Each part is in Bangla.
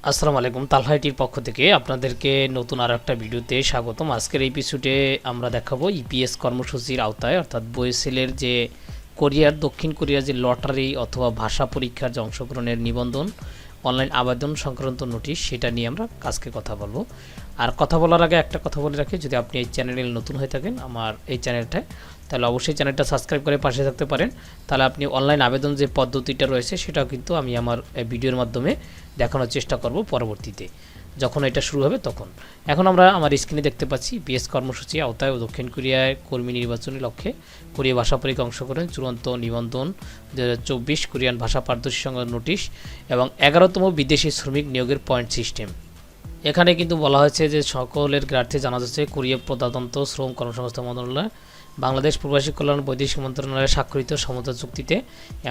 আসসালামু আলাইকুম, তালহা আইটির পক্ষ থেকে আপনাদেরকে নতুন আরও একটা ভিডিওতে স্বাগতম। আজকের এপিসোডে আমরা দেখাবো ইপিএস কর্মসূচির আওতায় অর্থাৎ বইসেলের যে দক্ষিণ কোরিয়ার যে লটারি অথবা ভাষা পরীক্ষার যে অংশগ্রহণের নিবন্ধন অনলাইন আবেদন সংক্রান্ত নোটিশ, সেটা নিয়ে আমরা আজকে কথা বলবো। আর কথা বলার আগে একটা কথা বলে রাখি, যদি আপনি এই চ্যানেলে নতুন হয়ে থাকেন আমার এই চ্যানেলটায়, তাহলে অবশ্যই চ্যানেলটা সাবস্ক্রাইব করে পাশে থাকতে পারেন। তাহলে আপনি অনলাইন আবেদন যে পদ্ধতিটা রয়েছে সেটাও কিন্তু আমি আমার ভিডিওর মাধ্যমে দেখানোর চেষ্টা করব পরবর্তীতে যখন এটা শুরু হবে তখন। এখন আমরা আমার স্ক্রিনে দেখতে পাচ্ছি পিএস কর্মসূচি আওতায় দক্ষিণ কোরিয়ায় কর্মী নির্বাচনের লক্ষ্যে কোরিয়া ভাষা পরীক্ষা অংশগ্রহণ চূড়ান্ত নিবন্ধন 2024 কোরিয়ান ভাষা পারদর্শী সংক্রান্ত নোটিশ এবং 11তম বিদেশি শ্রমিক নিয়োগের পয়েন্ট সিস্টেম। এখানে কিন্তু বলা হয়েছে যে সকলের গ্রার্থে জানা যাচ্ছে কোরিয়া প্রজাতন্ত্র শ্রম কর্মসংস্থান মন্ত্রণালয় বাংলাদেশ প্রবাসী কল্যাণ বৈদেশিক মন্ত্রণালয়ের স্বাক্ষরিত সমঝোতা চুক্তিতে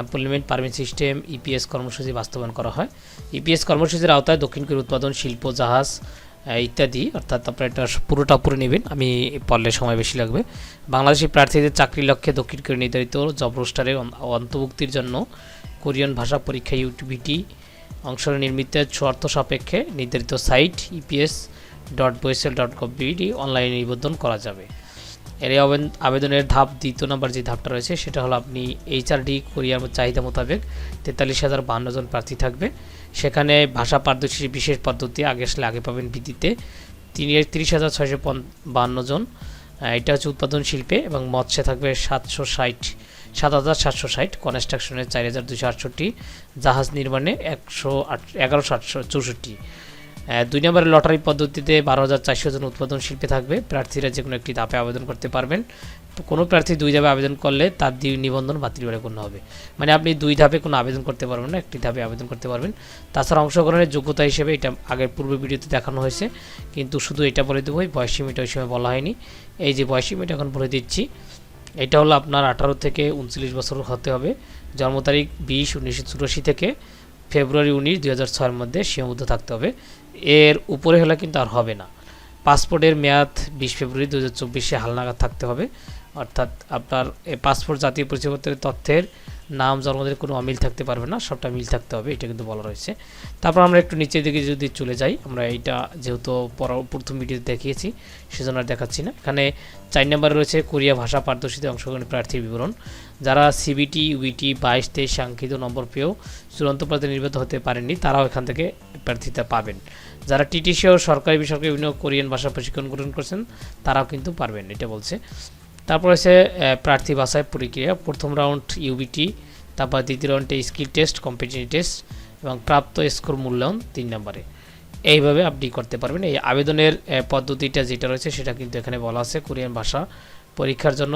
এমপ্লয়মেন্ট পারমিট সিস্টেম ইপিএস কর্মসূচি বাস্তবায়ন করা হয়। ইপিএস কর্মসূচির আওতায় দক্ষিণ কোরিয়া উৎপাদন শিল্প জাহাজ ইত্যাদি, অর্থাৎ আপনারা এটা পুরোটা পড়ে নেবেন, আমি পড়লে সময় বেশি লাগবে। বাংলাদেশি প্রার্থীদের চাকরির লক্ষ্যে দক্ষিণ কোরিয়া নির্ধারিত জব রোস্টারের অন্তর্ভুক্তির জন্য কোরিয়ান ভাষা পরীক্ষা ইউটিভিটি অংশগ্রহণ নির্মিত শর্ত সাপেক্ষে নির্ধারিত সাইট eps.boesel.gov.bd অনলাইনে নিবন্ধন করা যাবে। এর আবেদনের ধাপ দ্বিতীয় নম্বর যে ধাপটা রয়েছে সেটা হলো আপনি এইচআরডি কোরিয়ার চাহিদা মোতাবেক 43,052 জন প্রার্থী থাকবে। সেখানে ভাষা পারদর্শী বিশেষ পদ্ধতি আগে পাবেন ভিত্তিতে 33,652 জন। এটা হচ্ছে উৎপাদন শিল্পে এবং মৎস্যে থাকবে 7,760, কনস্ট্রাকশনে 4,268, জাহাজ নির্মাণে 11,864। 2 নম্বরের লটারি পদ্ধতিতে 12,400 জন উৎপাদন শিল্পে থাকবে। প্রার্থীরা যে কোনো একটি ধাপে আবেদন করতে পারবেন। তো কোনো প্রার্থী 2 ধাপে আবেদন করলে তার নিবন্ধন বাতিল বলে গণ্য হবে। মানে আপনি 2 ধাপে কোনো আবেদন করতে পারবেন না, একটি ধাপে আবেদন করতে পারবেন। তাছাড়া অংশগ্রহণের যোগ্যতা হিসেবে এটা আগের পূর্ব ভিডিওতে দেখানো হয়েছে, কিন্তু শুধু এটা বলে দেবো, বয়স সীমিত ওই সময় বলা হয়নি। এই যে বয়স সীমিত এখন বলে দিচ্ছি, এটা হলো আপনার 18 থেকে 39 বছর হতে হবে। জন্ম তারিখ 20/1984 থেকে ফেব্রুয়ারি 19, 2006 মধ্যে সীমাবদ্ধ থাকতে হবে। এর উপরে হলে কিন্তু আর হবে না। পাসপোর্টের মেয়াদ 20 ফেব্রুয়ারি 2024 হালনাগাদ থাকতে হবে, অর্থাৎ আপনার পাসপোর্ট জাতীয় পরিচয়পত্রের তথ্যের নাম জন্মদিন কোনো অমিল থাকতে পারবে না, সবটা মিল থাকতে হবে, এটা কিন্তু বলা রয়েছে। তারপর আমরা একটু নিচের দিকে যদি চলে যাই, আমরা এইটা যেহেতু প্রথম ভিডিওতে দেখিয়েছি সেজন্য আর দেখাচ্ছি না। এখানে 4 নম্বরে রয়েছে কোরিয়া ভাষা পারদর্শীতে অংশগ্রহণ প্রার্থীর বিবরণ। যারা সিবিটি ইউবিটি 22-23 সাংখ্যিত নম্বর পেয়েও চূড়ান্ত পর্যায়ে নির্বাচিত হতে পারেননি, তারাও এখান থেকে প্রার্থিতা পাবেন। যারা টিটিসি ও সরকারি বেসরকারি বিভিন্ন কোরিয়ান ভাষা প্রশিক্ষণ গ্রহণ করছেন তারাও কিন্তু পারবেন, এটা বলছে। তারপর আছে প্রার্থী বাছাই প্রক্রিয়া। প্রথম রাউন্ড ইউবিটি, তারপর দ্বিতীয় রাউন্ডে স্কিল টেস্ট, কম্পিটিটিভ টেস্ট এবং প্রাপ্ত স্কোর মূল্যায়ন 3 নম্বরে। এইভাবে আপনি করতে পারবেন। এই আবেদনের পদ্ধতিটা যেটা রয়েছে সেটা কিন্তু এখানে বলা আছে। কোরিয়ান ভাষা পরীক্ষার জন্য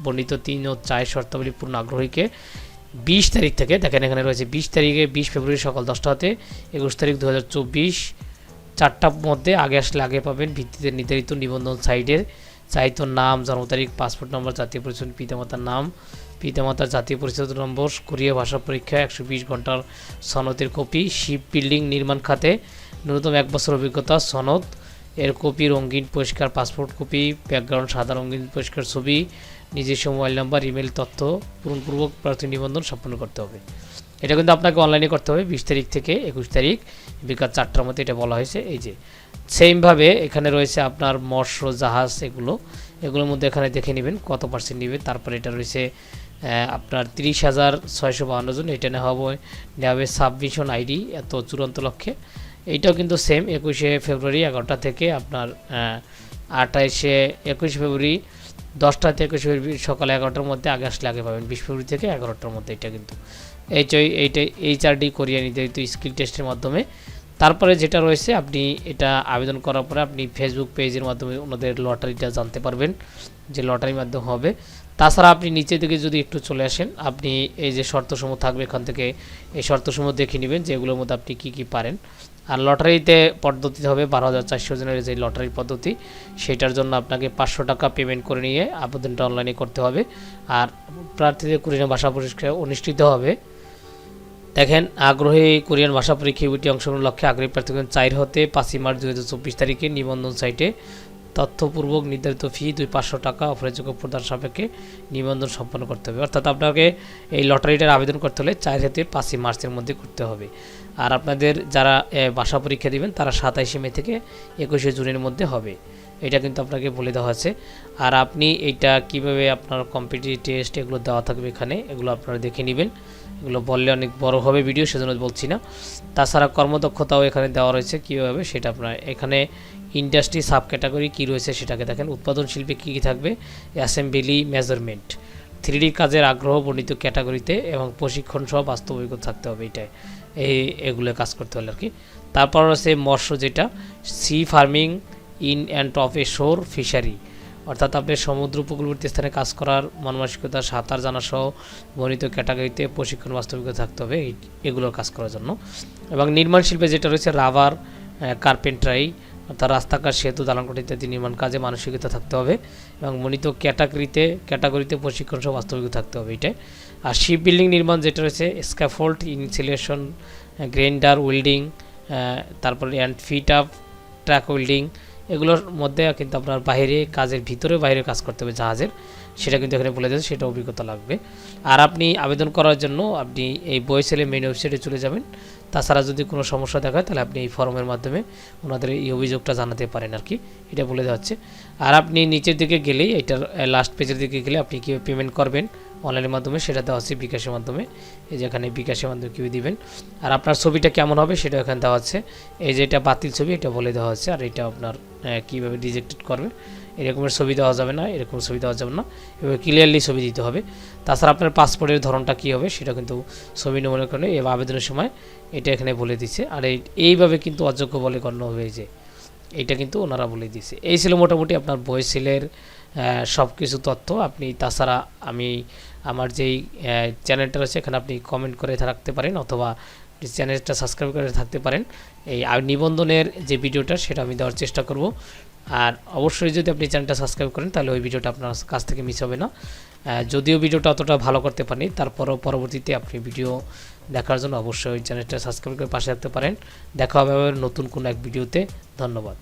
বর্ণিত 3 ও 4 শর্তাবলী পূর্ণ আগ্রহীকে 20 তারিখ থেকে, দেখেন এখানে রয়েছে 20 তারিখে 20 ফেব্রুয়ারি সকাল 10টা হতে 21 তারিখ 2024 4টার মধ্যে আগে আসলে আগে পাবেন। ভিত্তিতে নির্ধারিত নিবন্ধন সাইটের চাহিত নাম, জন্ম তারিখ, পাসপোর্ট নম্বর, জাতীয় পরিচয়, পিতামাতার নাম, পিতামাতার জাতীয় পরিচয় নম্বর, কোরিয়া ভাষা পরীক্ষা 120 ঘন্টার সনদের কপি, শিপ বিল্ডিং নির্মাণ খাতে ন্যূনতম 1 বছর অভিজ্ঞতা সনদ এর কপি, রঙিন পরিষ্কার পাসপোর্ট কপি, ব্যাকগ্রাউন্ড সাদা রঙিন পরিষ্কার ছবি, নিজস্ব মোবাইল নাম্বার, ইমেল তথ্য পূরণপূর্বক প্রার্থী নিবন্ধন সম্পন্ন করতে হবে। এটা কিন্তু আপনাকে অনলাইনে করতে হবে 20 তারিখ থেকে 21 তারিখ বিকাল 4টার মধ্যে, এটা বলা হয়েছে। এই যে সেমভাবে এখানে রয়েছে আপনার মৎস্য জাহাজ, এগুলোর মধ্যে এখানে দেখে নেবেন কত পার্সেন্ট নেবে। তারপরে এটা রয়েছে আপনার 30,652 জন, এটা নেওয়া হবে সাবমিশন আইডি এত চূড়ান্ত লক্ষ্যে। এইটাও কিন্তু সেম 21 ফেব্রুয়ারি 11টা থেকে আপনার 21 ফেব্রুয়ারি 10টা থেকে 21 ফেব্রুয়ারি সকাল 11টার মধ্যে আগে আসলে আগে পাবেন, 20 ফেব্রুয়ারি থেকে 11টার মধ্যে। এটা কিন্তু এইটা এইচআরডি কোরিয়া নির্ধারিত স্কিল টেস্টের মাধ্যমে। তারপরে যেটা রয়েছে আপনি এটা আবেদন করার পরে আপনি ফেসবুক পেজের মাধ্যমে ওনাদের লটারিটা জানতে পারবেন, যে লটারির মাধ্যমে হবে। তাছাড়া আপনি নিচের দিকে যদি একটু চলে আসেন, আপনি এই যে শর্তসমূহ থাকবে এখান থেকে এই শর্তসমূহ দেখে নেবেন যে এগুলোর মধ্যে আপনি কী পারেন। আর লটারিতে পদ্ধতিতে হবে 12,400 জনের যে লটারি পদ্ধতি, সেটার জন্য আপনাকে 500 টাকা পেমেন্ট করে নিয়ে আবেদনটা অনলাইনে করতে হবে। আর প্রার্থীদের কোরিয়ান ভাষা পরীক্ষা অনুষ্ঠিত হবে। দেখেন আগ্রহী কোরিয়ান ভাষা পরীক্ষা ইউবিটি অংশগ্রহণ লক্ষ্যে আগ্রহী প্রার্থীগণ 4 হতে 5 মার্চ 2024 তারিখে নিবন্ধন সাইটে তথ্যপূর্বক নির্ধারিত ফি 500 টাকা অপরিযোগ্য প্রদান সাপেক্ষে নিবন্ধন সম্পন্ন করতে হবে। অর্থাৎ আপনাকে এই লটারিটার আবেদন করতে হলে 4 থেকে 5 মার্চের মধ্যে করতে হবে। আর আপনাদের যারা ভাষা পরীক্ষা দিবেন তারা 27 মে থেকে 21 জুনের মধ্যে হবে, এটা কিন্তু আপনাকে বলে দেওয়া আছে। আর আপনি এইটা কিভাবে আপনার কম্পিটিটিভ টেস্ট এগুলো দেওয়া থাকবে এখানে, এগুলো আপনারা দেখে নেবেন। এগুলো বললে অনেক বড় হবে ভিডিও, সেজন্য বলছি না। তাছাড়া কর্মদক্ষতাও এখানে দেওয়া রয়েছে কীভাবে, সেটা আপনার এখানে ইন্ডাস্ট্রি সাব ক্যাটাগরি কী রয়েছে সেটাকে দেখেন। উৎপাদন শিল্পে কী কী থাকবে, অ্যাসেম্বলি, মেজারমেন্ট, 3D কাজের আগ্রহ বর্ণিত ক্যাটাগরিতে এবং প্রশিক্ষণ সহ বাস্তব অভিজ্ঞতা থাকতে হবে, এটাই এগুলো কাজ করতে হলে আর কি। তারপর আছে মৎস্য, যেটা sea farming in and offshore fishery, অর্থাৎ আপনি সমুদ্র উপকূলবর্তী স্থানে কাজ করার মানসিকতা, সাঁতার জানা সহ বর্ণিত ক্যাটাগরিতে প্রশিক্ষণ বাস্তবিকতা থাকতে হবে এগুলোর কাজ করার জন্য। এবং নির্মাণ শিল্পে যেটা রয়েছে রাবার, কার্পেন্টারি, অর্থাৎ রাস্তাঘাট, সেতু, দালানকোঠা ইত্যাদি নির্মাণ কাজে মানসিকতা থাকতে হবে এবং বর্ণিত ক্যাটাগরিতে প্রশিক্ষণ সহ বাস্তবিকতা থাকতে হবে, এটাই। আর শিপ বিল্ডিং নির্মাণ যেটা রয়েছে স্ক্যাফোল্ড, ইনসুলেশন, গ্রাইন্ডার, ওয়েল্ডিং, তারপরে and fit up, track welding, এগুলোর মধ্যে কিন্তু আপনার বাইরে কাজের ভিতরে বাইরে কাজ করতে হবে জাহাজের, সেটা কিন্তু এখানে বলে দিয়েছে, সেটা অভিজ্ঞতা লাগবে। আর আপনি আবেদন করার জন্য আপনি এই বয়েসেলের মেইন ওয়েবসাইটে চলে যাবেন। তাছাড়া যদি কোনো সমস্যা দেখায় তাহলে আপনি এই ফর্মের মাধ্যমে ওনাদের এই অভিযোগটা জানাতে পারেন আর কি, এটা বলে দেওয়া হচ্ছে। আর আপনি নিচের দিকে গেলেই এটার লাস্ট পেজের দিকে গেলে আপনি কীভাবে পেমেন্ট করবেন অনলাইনের মাধ্যমে সেটা দেওয়া হচ্ছে বিকাশের মাধ্যমে, এই যে এখানে বিকাশের মাধ্যমে কীভাবে দিবেন। আর আপনার ছবিটা কেমন হবে সেটা এখানে দেওয়া হচ্ছে, এই যে এটা বাতিল ছবি এটা বলে দেওয়া হচ্ছে। আর এটা আপনার কীভাবে রিজেক্টেড করবে, এরকমের ছবি দেওয়া যাবে না, এরকম ছবি দেওয়া যাবে না, এভাবে ক্লিয়ারলি ছবি দিতে হবে। তাছাড়া আপনার পাসপোর্টের ধরনটা কী হবে সেটা কিন্তু ছবি নমুনার কারণে এই আবেদনের সময় এটা এখানে বলে দিচ্ছে। আর এইভাবে কিন্তু অযোগ্য বলে গণ্য হবে, যে এটা কিন্তু ওনারা বলে দিয়েছে। এই ছিল মোটামুটি আপনার বয়েসেলের সব কিছু তথ্য। আপনি তাছাড়া আমার যেই চ্যানেলটা রয়েছে এখানে আপনি কমেন্ট করে রাখতে পারেন অথবা চ্যানেলটা সাবস্ক্রাইব করে থাকতে পারেন। এই নিবন্ধনের যে ভিডিওটা সেটা আমি দেওয়ার চেষ্টা করব। আর অবশ্যই যদি আপনি চ্যানেলটা সাবস্ক্রাইব করেন তাহলে ওই ভিডিওটা আপনার কাছ থেকে মিস হবে না। যদিও ভিডিওটা অতটা ভালো করতে পারেনি, তারপরও পরবর্তীতে আপনি ভিডিও দেখার জন্য অবশ্যই ওই চ্যানেলটা সাবস্ক্রাইব করে পাশে রাখতে পারেন। দেখা হবে নতুন কোনো এক ভিডিওতে। ধন্যবাদ।